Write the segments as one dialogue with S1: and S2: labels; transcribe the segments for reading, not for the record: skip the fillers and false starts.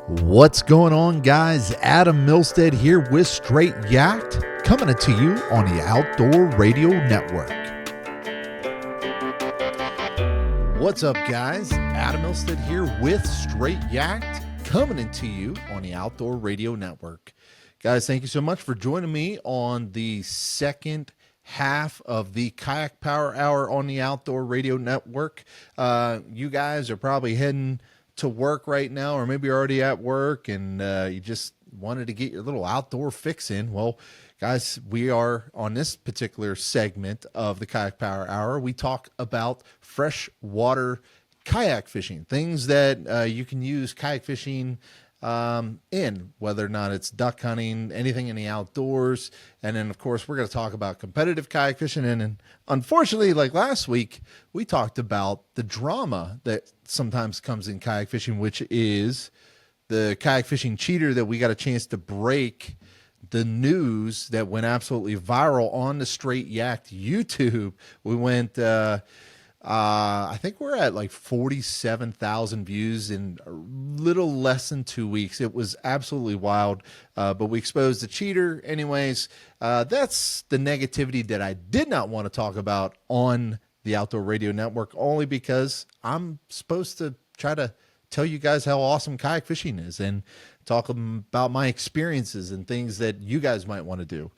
S1: What's going on, guys? Adam Milstead here with Straight Yak'd, coming to you on the Outdoor Radio Network. What's up, guys? Adam Milstead here with Straight Yak'd, coming to you on the Outdoor Radio Network. Guys, thank you so much for joining me on the second half of the Kayak Power Hour on the Outdoor Radio Network. You guys are probably heading to work right now, or maybe you're already at work and you just wanted to get your little outdoor fix in. Well, guys, we are on this particular segment of the Kayak Power Hour. We talk about freshwater kayak fishing, things that you can use kayak fishing in, whether or not it's duck hunting, anything in the outdoors. And then, of course, we're going to talk about competitive kayak fishing. And unfortunately, like last week, we talked about the drama that sometimes comes in kayak fishing, which is the kayak fishing cheater that we got a chance to break the news that went absolutely viral on the Straight Yak'd YouTube. We went, I think we're at like 47,000 views in a little less than 2 weeks. It was absolutely wild, but we exposed the cheater. Anyways, that's the negativity that I did not want to talk about on the Outdoor Radio Network, only because I'm supposed to try to tell you guys how awesome kayak fishing is and talk about my experiences and things that you guys might want to do.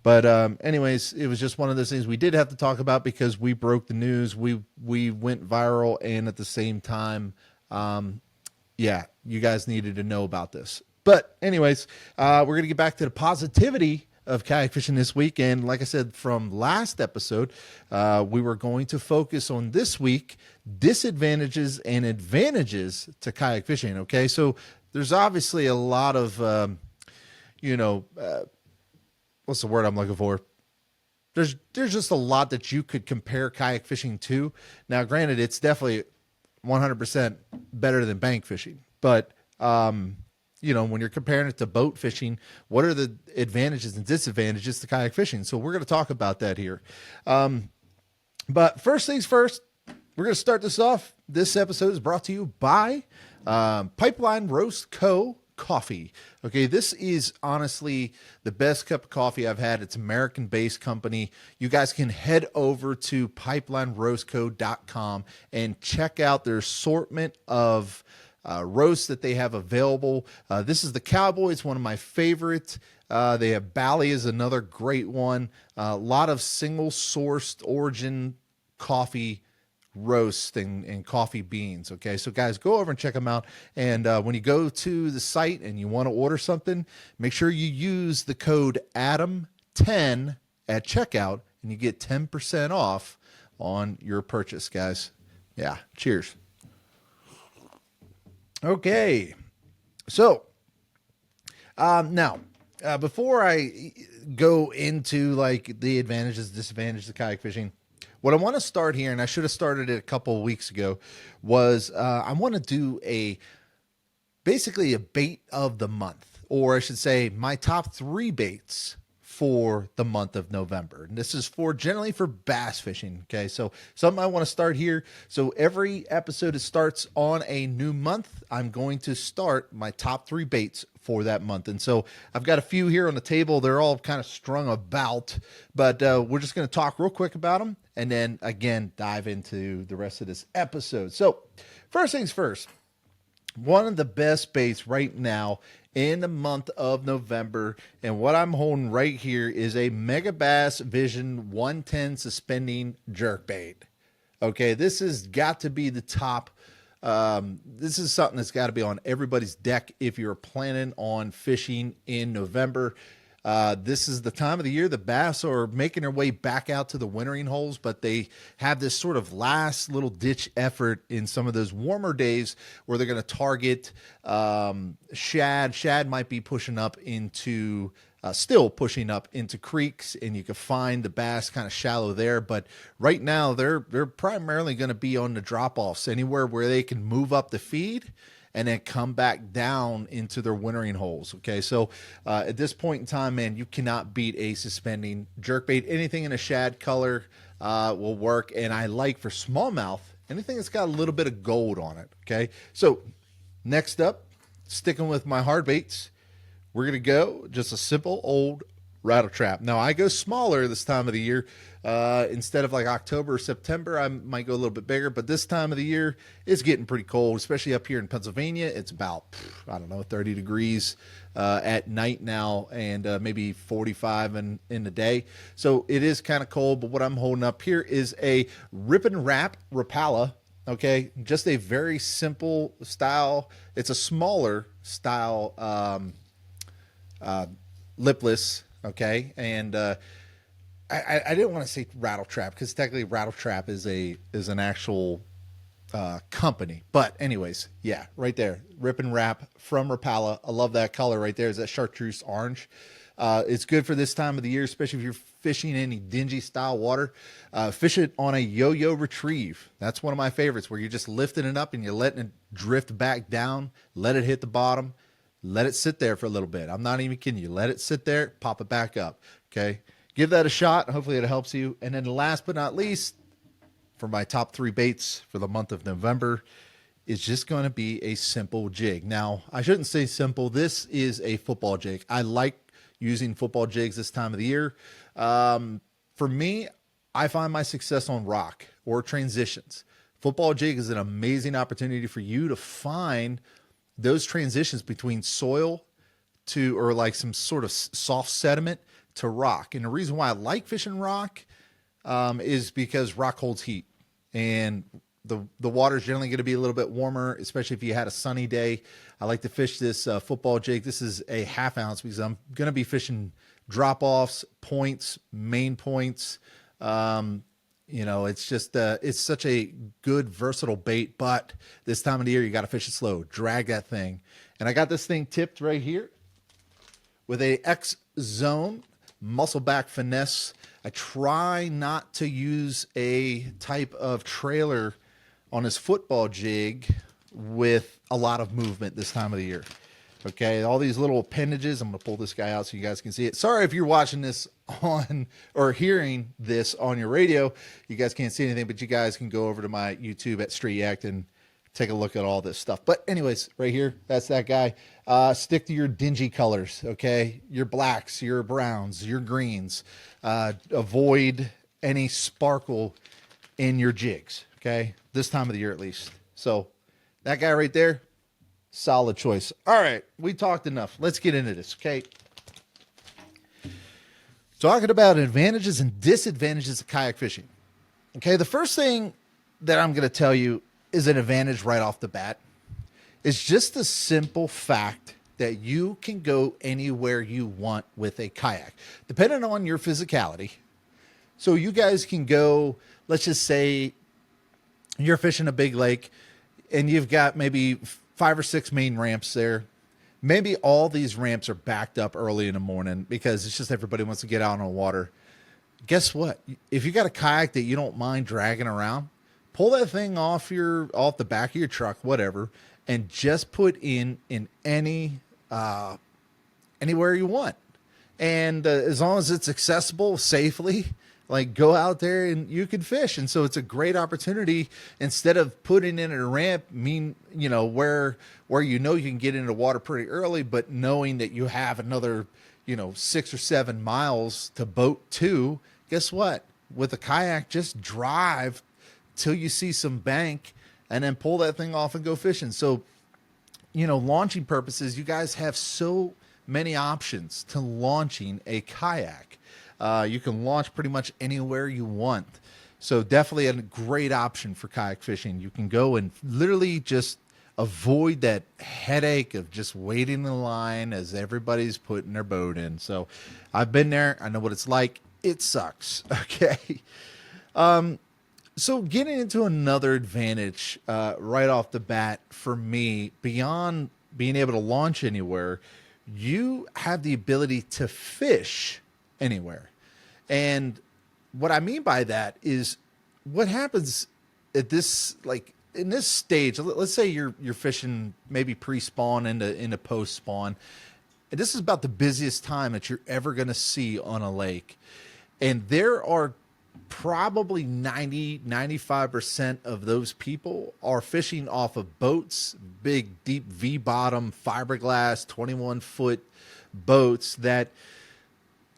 S1: But anyways, it was just one of those things we did have to talk about because we broke the news. We went viral, and at the same time, yeah, you guys needed to know about this. But anyways, we're going to get back to the positivity of kayak fishing this week. And like I said, from last episode, we were going to focus on this week, disadvantages and advantages to kayak fishing. Okay. So there's obviously a lot of, what's the word I'm looking for? There's just a lot that you could compare kayak fishing to. Now, granted, it's definitely 100% better than bank fishing, but, when you're comparing it to boat fishing, what are the advantages and disadvantages to kayak fishing? So we're going to talk about that here. But first things first, we're going to start this off. This episode is brought to you by Pipeline Roast Co. Coffee. Okay, this is honestly the best cup of coffee I've had. It's American-based company. You guys can head over to pipelineroastco.com and check out their assortment of roasts that they have available. This is the Cowboy. It's one of my favorites. They have Bally is another great one. A lot of single-sourced origin coffee roast and coffee beans. Okay, so guys, go over and check them out. And when you go to the site and you want to order something, make sure you use the code ADAM10 at checkout and you get 10% off on your purchase, guys. Yeah, cheers. Okay, so now before I go into like the advantages, disadvantages of kayak fishing, what I want to start here, and I should have started it a couple of weeks ago, was I want to do basically a bait of the month, or I should say my top 3 baits for the month of November. And this is generally for bass fishing. Okay, so something I want to start here. So every episode that starts on a new month, I'm going to start my top 3 baits for that month. And so I've got a few here on the table. They're all kind of strung about, but we're just going to talk real quick about them and then again dive into the rest of this episode. So first things first, one of the best baits right now in the month of November, and what I'm holding right here is a Megabass Vision 110 suspending jerkbait. Okay, this has got to be the top. This is something that's got to be on everybody's deck if you're planning on fishing in November. This is the time of the year the bass are making their way back out to the wintering holes, but they have this sort of last little ditch effort in some of those warmer days where they're going to target shad. Shad might be pushing up into still pushing up into creeks, and you can find the bass kind of shallow there. But right now they're primarily going to be on the drop-offs, anywhere where they can move up the feed and then come back down into their wintering holes. Okay, so at this point in time, man, you cannot beat a suspending jerkbait. Anything in a shad color will work, and I like for smallmouth anything that's got a little bit of gold on it. Okay, so next up, sticking with my hard baits, we're going to go just a simple old rattle trap. Now, I go smaller this time of the year. Instead of like October or September, I might go a little bit bigger, but this time of the year, it's getting pretty cold, especially up here in Pennsylvania. It's about, I don't know, 30 degrees at night now, and maybe 45 in the day. So it is kind of cold, but what I'm holding up here is a Rip and Wrap Rapala. Okay, just a very simple style. It's a smaller style lipless. Okay, and I didn't want to say rattle trap because technically rattle trap is an actual company. But anyways, yeah, right there, Rip and Wrap from Rapala. I love that color right there. Is that chartreuse orange? It's good for this time of the year, especially if you're fishing any dingy style water. Fish it on a yo-yo retrieve. That's one of my favorites, where you're just lifting it up and you're letting it drift back down, let it hit the bottom, let it sit there for a little bit. I'm not even kidding you. Let it sit there, pop it back up. Okay, give that a shot. Hopefully it helps you. And then last but not least, for my top 3 baits for the month of November, is just going to be a simple jig. Now, I shouldn't say simple. This is a football jig. I like using football jigs this time of the year. For me, I find my success on rock or transitions. Football jig is an amazing opportunity for you to find those transitions between soil to, or like some sort of soft sediment to rock. And the reason why I like fishing rock is because rock holds heat, and the water is generally going to be a little bit warmer, especially if you had a sunny day. I like to fish this football jig. This is a 1/2 ounce because I'm going to be fishing drop-offs, points, main points. You know, it's just, it's such a good, versatile bait, but this time of the year, you got to fish it slow, drag that thing. And I got this thing tipped right here with a X Zone Muscleback Finesse. I try not to use a type of trailer on this football jig with a lot of movement this time of the year. Okay, all these little appendages. I'm going to pull this guy out so you guys can see it. Sorry if you're watching this on or hearing this on your radio. You guys can't see anything, but you guys can go over to my YouTube at Straight Yak'd and take a look at all this stuff. But anyways, right here, that's that guy. Stick to your dingy colors, okay? Your blacks, your browns, your greens. Avoid any sparkle in your jigs, okay? This time of the year at least. So that guy right there, solid choice. All right, we talked enough. Let's get into this, okay? Talking about advantages and disadvantages of kayak fishing. Okay, the first thing that I'm going to tell you is an advantage right off the bat. It's just the simple fact that you can go anywhere you want with a kayak, depending on your physicality. So you guys can go, let's just say you're fishing a big lake and you've got maybe 5 or 6 main ramps there. Maybe all these ramps are backed up early in the morning because it's just everybody wants to get out on the water. Guess what? If you got a kayak that you don't mind dragging around, pull that thing off the back of your truck, whatever, and just put in any anywhere you want. And as long as it's accessible safely, like go out there and you can fish. And so it's a great opportunity instead of putting in a ramp, where you can get into water pretty early, but knowing that you have another, 6 or 7 miles to boat to. Guess what? With a kayak, just drive till you see some bank and then pull that thing off and go fishing. So, launching purposes, you guys have so many options to launching a kayak. You can launch pretty much anywhere you want. So definitely a great option for kayak fishing. You can go and literally just avoid that headache of just waiting in line as everybody's putting their boat in. So I've been there. I know what it's like. It sucks. Okay. So getting into another advantage right off the bat for me, beyond being able to launch anywhere, you have the ability to fish anywhere. And what I mean by that is what happens at this, like in this stage, let's say you're fishing maybe pre-spawn into post-spawn. And this is about the busiest time that you're ever going to see on a lake. And there are probably 95% of those people are fishing off of boats, big, deep V-bottom, fiberglass, 21-foot boats that,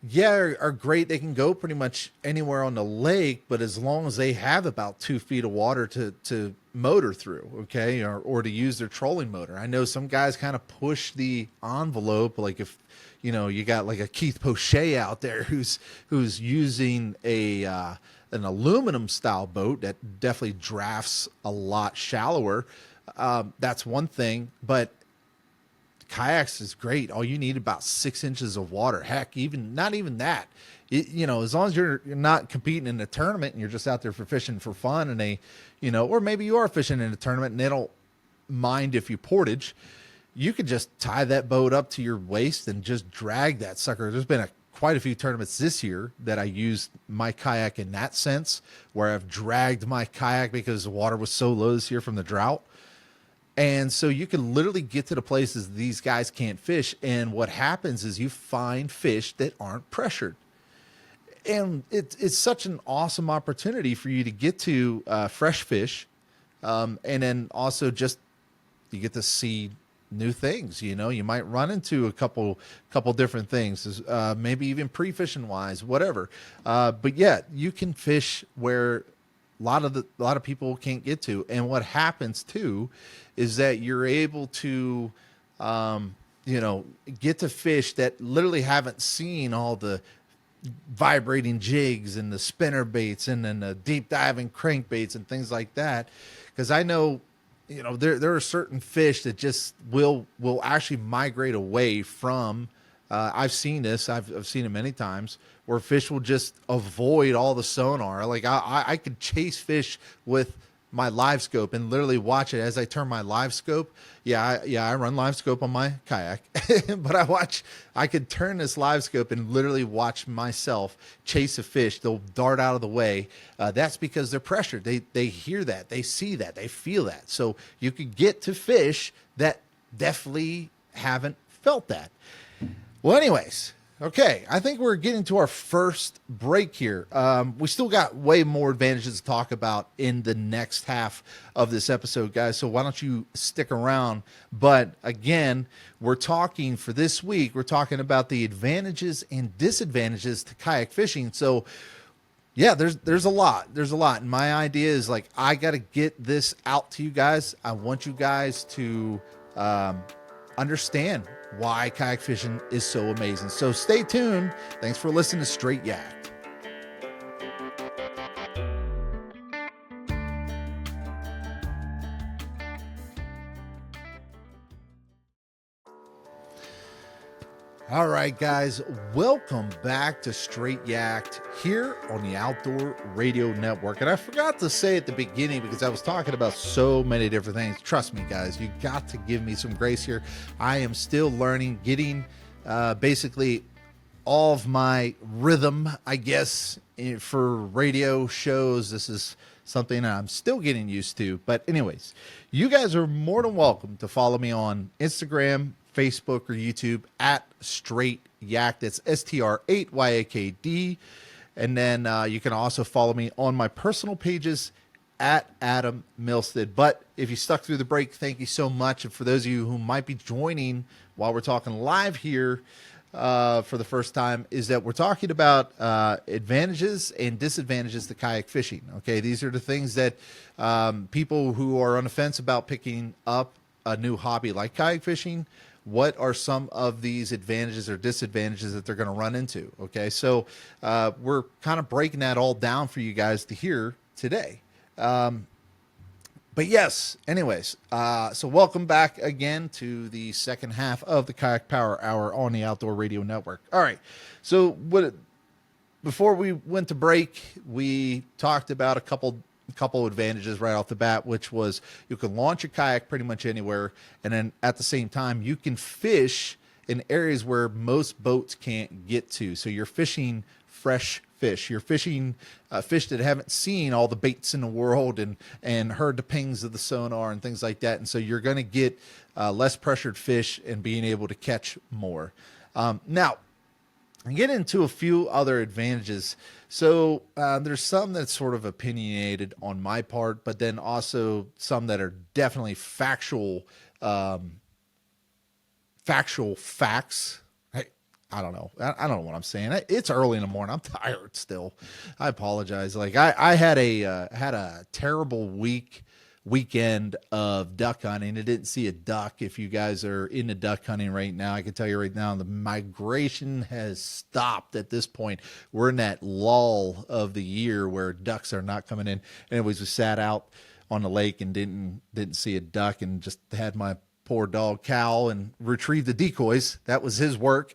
S1: yeah, are great. They can go pretty much anywhere on the lake, but as long as they have about 2 feet of water to motor through, okay, or to use their trolling motor. I know some guys kind of push the envelope, like if you got like a Keith Poche out there who's using an aluminum style boat that definitely drafts a lot shallower. That's one thing, but kayaks is great. All you need about 6 inches of water. Heck, even not even that. As long as you're not competing in a tournament and you're just out there for fishing for fun, and or maybe you are fishing in a tournament and they don't mind if you portage, you could just tie that boat up to your waist and just drag that sucker. There's been quite a few tournaments this year that I used my kayak in that sense, where I've dragged my kayak because the water was so low this year from the drought. And so you can literally get to the places these guys can't fish. And what happens is you find fish that aren't pressured. And it's such an awesome opportunity for you to get to fresh fish. And then also just you get to see new things. You might run into a couple different things, maybe even pre-fishing wise, whatever. But yeah, you can fish where a lot of people can't get to. And what happens too is that you're able to, get to fish that literally haven't seen all the vibrating jigs and the spinner baits and then the deep diving crankbaits and things like that. Because I know, there are certain fish that just will actually migrate away from. I've seen this. I've seen it many times where fish will just avoid all the sonar. Like I could chase fish with my live scope and literally watch it as I turn my live scope. I run live scope on my kayak, but I could turn this live scope and literally watch myself chase a fish. They'll dart out of the way. That's because they're pressured. They hear that, they see that, they feel that. So you could get to fish that definitely haven't felt that. Well, anyways, okay, I think we're getting to our first break here. We still got way more advantages to talk about in the next half of this episode, guys, so why don't you stick around? But again, we're talking for this week, we're talking about the advantages and disadvantages to kayak fishing. So yeah, there's a lot. There's a lot. And my idea is like, I got to get this out to you guys. I want you guys to understand why kayak fishing is so amazing. So stay tuned. Thanks for listening to Straight Yak'd. All right, guys, welcome back to Straight Yak'd here on the Outdoor Radio Network. And I forgot to say at the beginning, because I was talking about so many different things. Trust me, guys, you got to give me some grace here. I am still learning, getting basically all of my rhythm, I guess, for radio shows. This is something I'm still getting used to. But anyways, you guys are more than welcome to follow me on Instagram, Facebook, or YouTube at Straight Yak'd. That's STR8YAKD. And then you can also follow me on my personal pages at Adam Milstead. But if you stuck through the break, thank you so much. And for those of you who might be joining while we're talking live here for the first time, is that we're talking about advantages and disadvantages to kayak fishing. Okay, these are the things that people who are on the fence about picking up a new hobby like kayak fishing, what are some of these advantages or disadvantages that they're going to run into? Okay, so we're kind of breaking that all down for you guys to hear today. But yes, anyways, so welcome back again to the second half of the Kayak Power Hour on the Outdoor Radio Network. All right, so before we went to break, we talked about a couple advantages right off the bat, which was you can launch your kayak pretty much anywhere, and then at the same time you can fish in areas where most boats can't get to. So you're fishing fresh fish. You're fishing fish that haven't seen all the baits in the world and heard the pings of the sonar and things like that. And so you're going to get less pressured fish and being able to catch more. Now, and get into a few other advantages. So there's some that's sort of opinionated on my part, but then also some that are definitely factual facts. I don't know. I don't know what I'm saying. It's early in the morning. I'm tired still. I apologize. Like I had a terrible weekend of duck hunting. I didn't see a duck. If you guys are into duck hunting right now, I can tell you right now, the migration has stopped at this point. We're in that lull of the year where ducks are not coming in. Anyways, we sat out on the lake and didn't see a duck, and just had my poor dog Cal and retrieve the decoys. That was his work.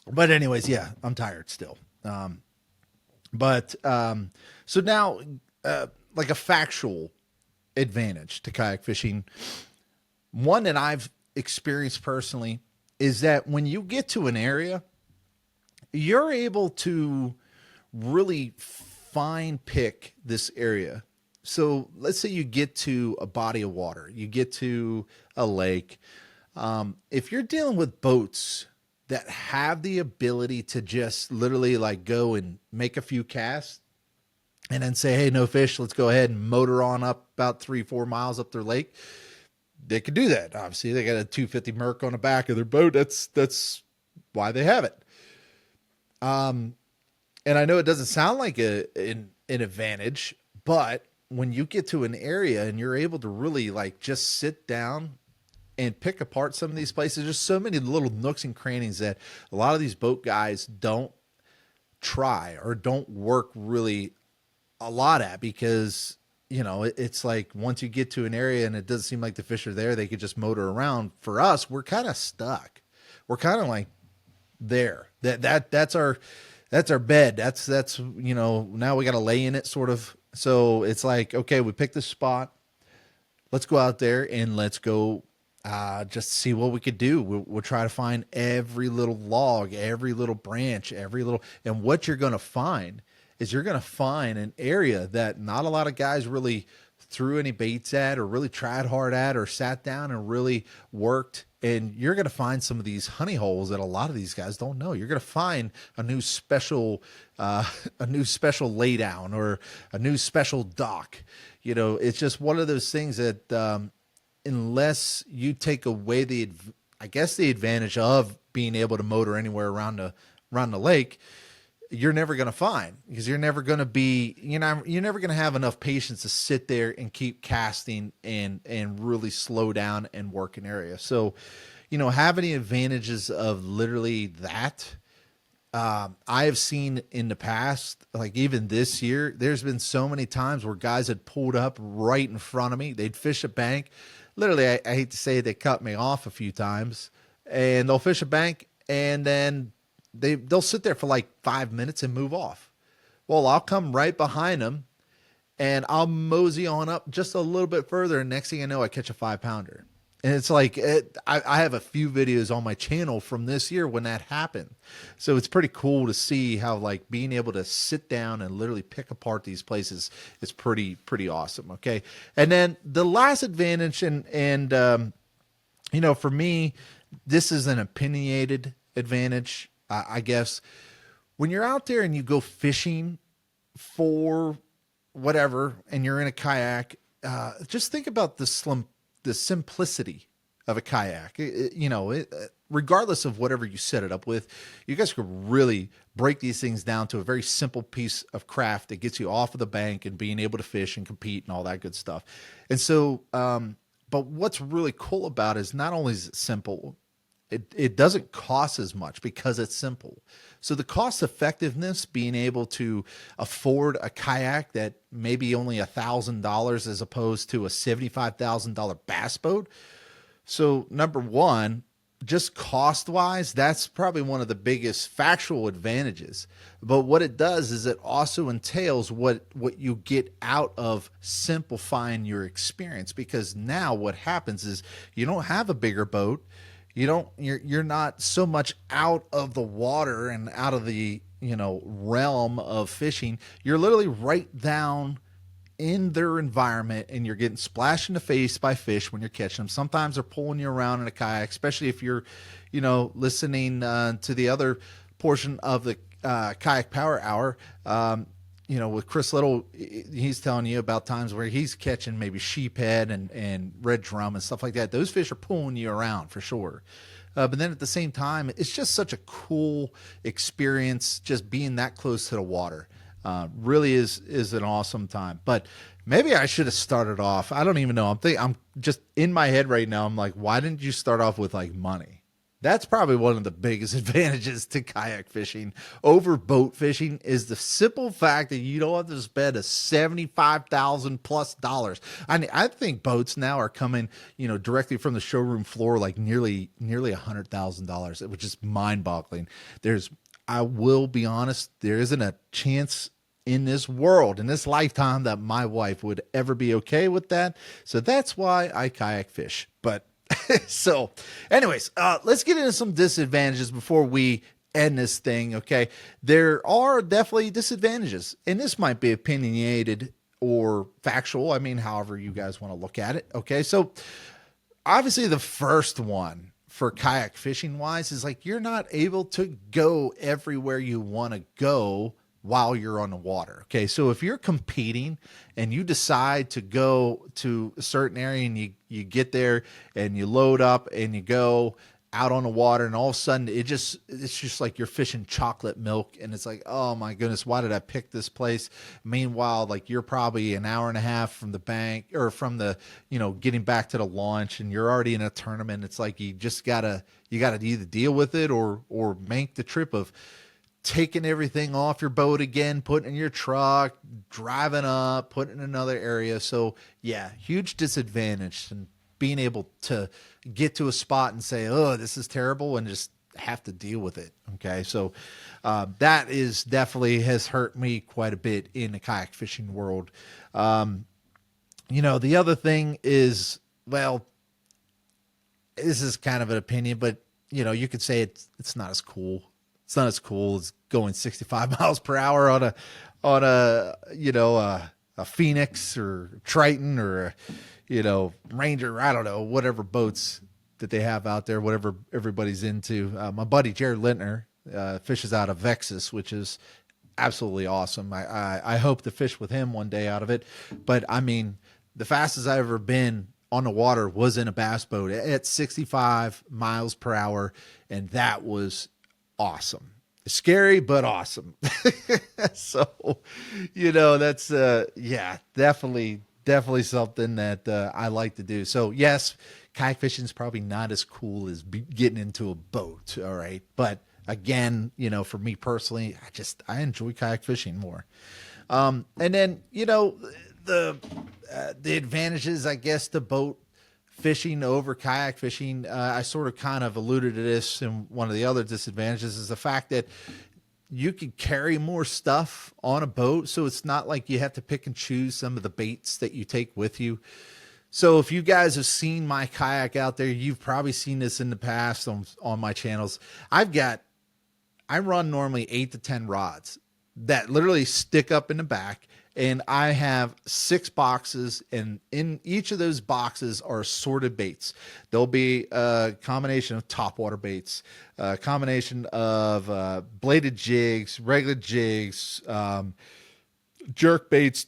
S1: But anyways, yeah, I'm tired still. So now, like a factual advantage to kayak fishing, one that I've experienced personally is that when you get to an area, you're able to really fine pick this area. So let's say you get to a body of water, you get to a lake. If you're dealing with boats that have the ability to just literally like go and make a few casts and then say, hey, no fish, let's go ahead and motor on up about 3-4 miles up their lake, they could do that. Obviously, they got a 250 Merc on the back of their boat. That's why they have it. And I know it doesn't sound like an advantage, but when you get to an area and you're able to really like just sit down and pick apart some of these places, there's so many little nooks and crannies that a lot of these boat guys don't try or don't work really a lot at, because it's like once you get to an area and it doesn't seem like the fish are there, they could just motor around. For us, we're kind of stuck. We're kind of like there. That's our bed. That's now we got to lay in it sort of. So it's like, okay, we picked this spot. Let's go out there and let's go just see what we could do. We'll try to find every little log, every little branch, and what you're going to find is you're going to find an area that not a lot of guys really threw any baits at or really tried hard at or sat down and really worked. And you're going to find some of these honey holes that a lot of these guys don't know. You're going to find a new special lay down or a new special dock. It's just one of those things that, unless you take away the advantage of being able to motor anywhere around the lake, you're never going to find, because you're never going to have enough patience to sit there and keep casting and really slow down and work an area. So, have any advantages of literally that? I have seen in the past, like even this year, there's been so many times where guys had pulled up right in front of me. They'd fish a bank. Literally, I hate to say it, they cut me off a few times, and they'll fish a bank and then they'll sit there for like 5 minutes and move off. Well, I'll come right behind them and I'll mosey on up just a little bit further. And next thing I know, I catch a 5-pounder. And it's like, I have a few videos on my channel from this year when that happened. So it's pretty cool to see how like being able to sit down and literally pick apart these places is pretty awesome. Okay. And then the last advantage, for me, this is an opinionated advantage. I guess when you're out there and you go fishing for whatever, and you're in a kayak, just think about the simplicity of a kayak. Regardless of whatever you set it up with, you guys could really break these things down to a very simple piece of craft that gets you off of the bank and being able to fish and compete and all that good stuff. And so, but what's really cool about it is not only is it simple, it doesn't cost as much because it's simple. So the cost effectiveness, being able to afford a kayak that maybe only $1,000 as opposed to a $75,000 bass boat. So number one, just cost wise, that's probably one of the biggest factual advantages. But what it does is it also entails what you get out of simplifying your experience, because now what happens is you don't have a bigger boat. You're not so much out of the water and out of the realm of fishing. You're literally right down in their environment and you're getting splashed in the face by fish when you're catching them. Sometimes they're pulling you around in a kayak, especially if you're, listening to the other portion of the Kayak Power Hour. With Chris Little, he's telling you about times where he's catching maybe sheephead and red drum and stuff like that. Those fish are pulling you around for sure. But then at the same time, it's just such a cool experience just being that close to the water. Really is an awesome time. But maybe I should have started off. I don't even know. I'm just in my head right now. I'm like, why didn't you start off with like money? That's probably one of the biggest advantages to kayak fishing over boat fishing is the simple fact that you don't have to spend a $75,000+ I mean, I think boats now are coming, directly from the showroom floor, like nearly $100,000, which is mind boggling. I will be honest, there isn't a chance in this world, in this lifetime, that my wife would ever be okay with that. So that's why I kayak fish. But so anyways, let's get into some disadvantages before we end this thing. Okay. There are definitely disadvantages, and this might be opinionated or factual. I mean, however you guys want to look at it. Okay. So obviously the first one for kayak fishing wise is like, you're not able to go everywhere you want to go while you're on the water. Okay. So if you're competing and you decide to go to a certain area and you get there and you load up and you go out on the water, and all of a sudden it's just like you're fishing chocolate milk, and it's like, oh my goodness, why did I pick this place? Meanwhile, like, you're probably an hour and a half from the bank, or from the, getting back to the launch, and you're already in a tournament. It's like, you gotta either deal with it or make the trip of taking everything off your boat again, putting in your truck, driving up, putting in another area. So yeah, huge disadvantage, and being able to get to a spot and say, oh, this is terrible, and just have to deal with it. Okay. So that is definitely has hurt me quite a bit in the kayak fishing world. The other thing is, well, this is kind of an opinion, but you could say it's not as cool. It's not as cool as going 65 miles per hour on a Phoenix or Triton or Ranger. I don't know, whatever boats that they have out there, whatever everybody's into. My buddy Jared Lintner fishes out of Vexus, which is absolutely awesome. I hope to fish with him one day out of it. But I mean, the fastest I've ever been on the water was in a bass boat at 65 miles per hour, and that was awesome. Scary, but awesome. So, that's definitely something that I like to do. So yes, kayak fishing is probably not as cool as getting into a boat. All right. But again, for me personally, I enjoy kayak fishing more. And then, the advantages, I guess, to boat fishing over kayak fishing, I sort of kind of alluded to this, and one of the other disadvantages is the fact that you can carry more stuff on a boat. So it's not like you have to pick and choose some of the baits that you take with you. So if you guys have seen my kayak out there, you've probably seen this in the past on my channels. I run normally 8 to 10 rods that literally stick up in the back. And I have 6 boxes, and in each of those boxes are assorted baits. There'll be a combination of topwater baits, a combination of bladed jigs, regular jigs, jerk baits,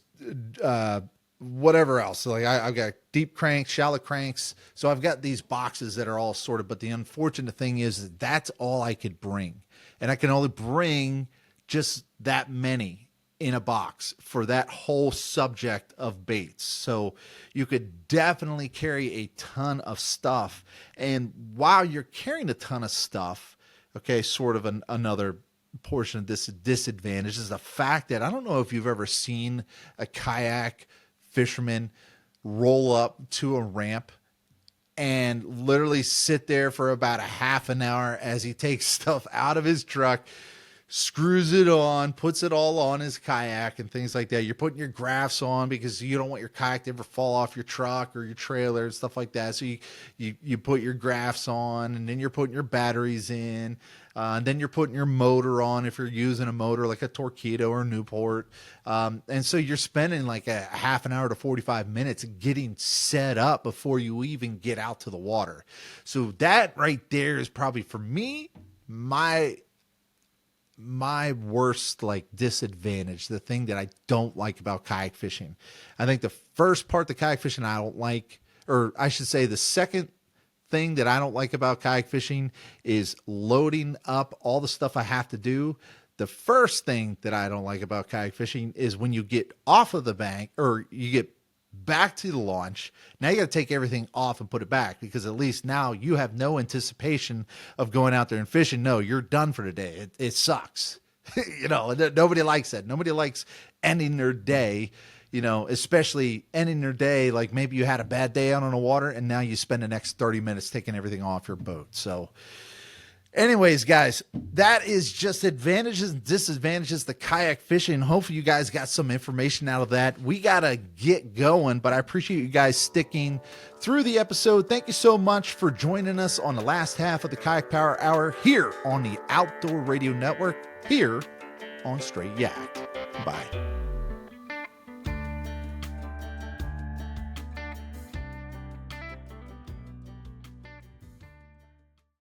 S1: whatever else. So like I've got deep cranks, shallow cranks. So I've got these boxes that are all sorted. But the unfortunate thing is that that's all I could bring, and I can only bring just that many in a box for that whole subject of baits. So you could definitely carry a ton of stuff. And while you're carrying a ton of stuff, okay, sort of another portion of this disadvantage is the fact that I don't know if you've ever seen a kayak fisherman roll up to a ramp and literally sit there for about a half an hour as he takes stuff out of his truck, screws it on, puts it all on his kayak and things like that. You're putting your graphs on because you don't want your kayak to ever fall off your truck or your trailer and stuff like that. So you put your graphs on, and then you're putting your batteries in. And then you're putting your motor on if you're using a motor like a Torpedo or Newport. And so you're spending like a half an hour to 45 minutes getting set up before you even get out to the water. So that right there is probably, for me, my worst like disadvantage, the thing that I don't like about kayak fishing. I think the first part, the kayak fishing, I don't like, or I should say the second thing that I don't like about kayak fishing is loading up all the stuff I have to do. The first thing that I don't like about kayak fishing is when you get off of the bank or you get back to the launch. Now you got to take everything off and put it back, because at least now you have no anticipation of going out there and fishing. No, you're done for the day. It sucks. Nobody likes that. Nobody likes ending their day, especially ending their day. Like maybe you had a bad day out on the water and now you spend the next 30 minutes taking everything off your boat. So anyways, guys, that is just advantages and disadvantages to kayak fishing. Hopefully you guys got some information out of that. We got to get going, but I appreciate you guys sticking through the episode. Thank you so much for joining us on the last half of the Kayak Power Hour here on the Outdoor Radio Network, here on Straight Yak'd. Bye.